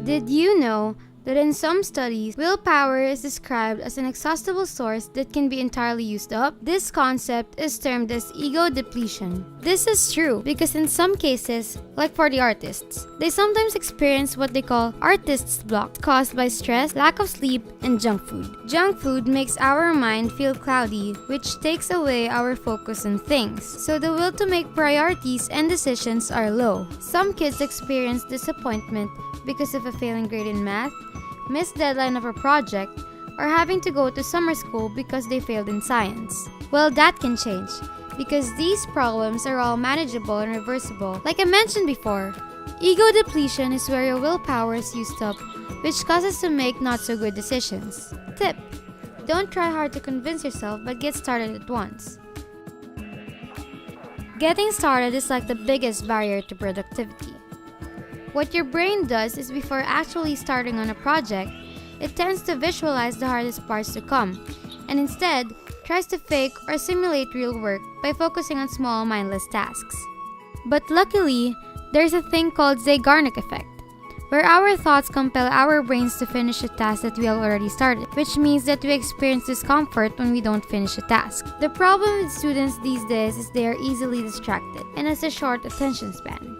Did you know that in some studies, willpower is described as an inexhaustible source that can be entirely used up? This concept is termed as ego depletion. This is true because in some cases, like for the artists, they sometimes experience what they call artist's block caused by stress, lack of sleep, and junk food. Junk food makes our mind feel cloudy, which takes away our focus on things, so the will to make priorities and decisions are low. Some kids experience disappointment because of a failing grade in math, missed deadline of a project, or having to go to summer school because they failed in science. Well, that can change, because these problems are all manageable and reversible. Like I mentioned before, ego depletion is where your willpower is used up, which causes to make not so good decisions. Tip: don't try hard to convince yourself, but get started at once. Getting started is like the biggest barrier to productivity. What your brain does is before actually starting on a project, it tends to visualize the hardest parts to come, and instead tries to fake or simulate real work by focusing on small, mindless tasks. But luckily, there's a thing called Zeigarnik effect, where our thoughts compel our brains to finish a task that we have already started, which means that we experience discomfort when we don't finish a task. The problem with students these days is they are easily distracted and has a short attention span.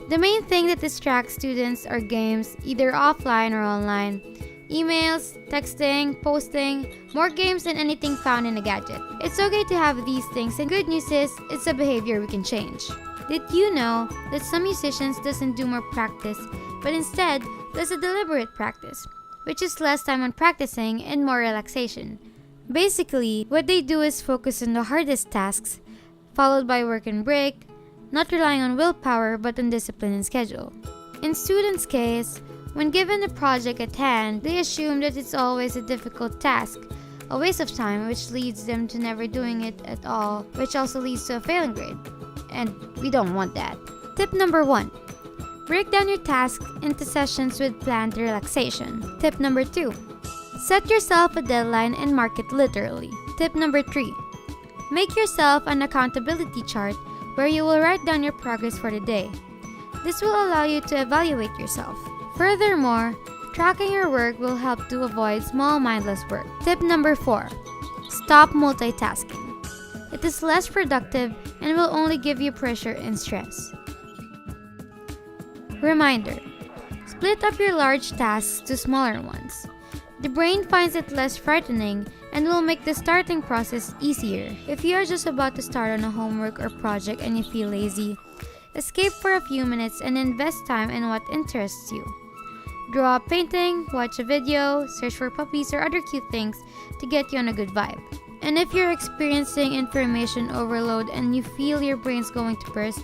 The main thing that distracts students are games, either offline or online, emails, texting, posting, more games than anything found in a gadget. It's okay to have these things, and good news is, it's a behavior we can change. Did you know that some musicians doesn't do more practice, but instead does a deliberate practice, which is less time on practicing and more relaxation? Basically, what they do is focus on the hardest tasks, followed by work and break, not relying on willpower but on discipline and schedule. In students' case, when given a project at hand, they assume that it's always a difficult task, a waste of time, which leads them to never doing it at all, which also leads to a failing grade. And we don't want that. Tip number 1. Break down your tasks into sessions with planned relaxation. Tip number 2. Set yourself a deadline and mark it literally. Tip number 3. Make yourself an accountability chart where you will write down your progress for the day. This will allow you to evaluate yourself. Furthermore, tracking your work will help to avoid small mindless work. Tip number 4. Stop multitasking. It is less productive and will only give you pressure and stress. Reminder: split up your large tasks to smaller ones. The brain finds it less frightening and will make the starting process easier. If you are just about to start on a homework or project and you feel lazy, escape for a few minutes and invest time in what interests you. Draw a painting, watch a video, search for puppies or other cute things to get you on a good vibe. And if you're experiencing information overload and you feel your brain's going to burst,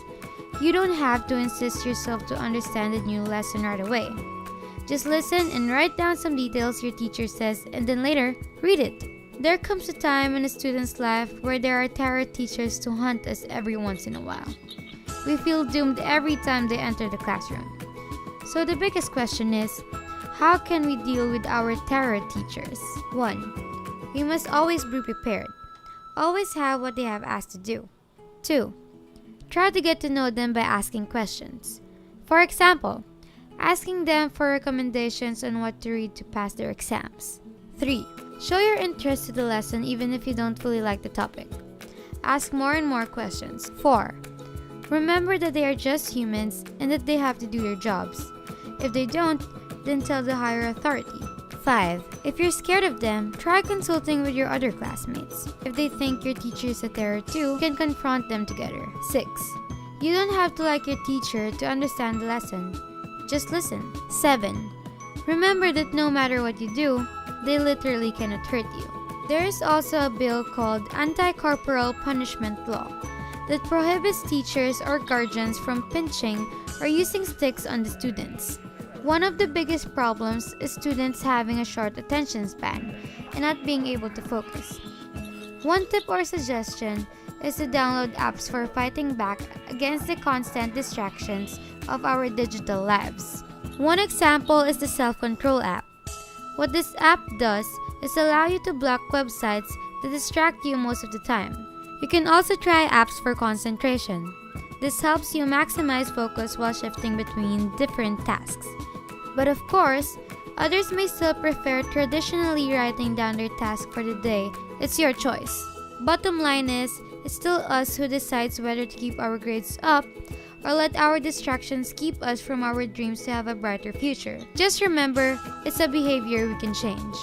you don't have to insist yourself to understand the new lesson right away. Just listen and write down some details your teacher says, and then later, read it. There comes a time in a student's life where there are tarot teachers to hunt us every once in a while. We feel doomed every time they enter the classroom. So the biggest question is, how can we deal with our tarot teachers? 1. We must always be prepared. Always have what they have asked to do. 2. Try to get to know them by asking questions. For example, asking them for recommendations on what to read to pass their exams. 3. Show your interest to the lesson even if you don't fully like the topic. Ask more and more questions. 4. Remember that they are just humans and that they have to do their jobs. If they don't, then tell the higher authority. 5. If you're scared of them, try consulting with your other classmates. If they think your teacher is a terror too, you can confront them together. 6. You don't have to like your teacher to understand the lesson. Just listen. 7. Remember that no matter what you do, they literally cannot hurt you. There is also a bill called Anti-Corporal Punishment Law that prohibits teachers or guardians from pinching or using sticks on the students. One of the biggest problems is students having a short attention span and not being able to focus. One tip or suggestion is to download apps for fighting back against the constant distractions of our digital lives. One example is the Self-Control app. What this app does is allow you to block websites that distract you most of the time. You can also try apps for concentration. This helps you maximize focus while shifting between different tasks. But of course, others may still prefer traditionally writing down their task for the day. It's your choice. Bottom line is, it's still us who decides whether to keep our grades up or let our distractions keep us from our dreams to have a brighter future. Just remember, it's a behavior we can change.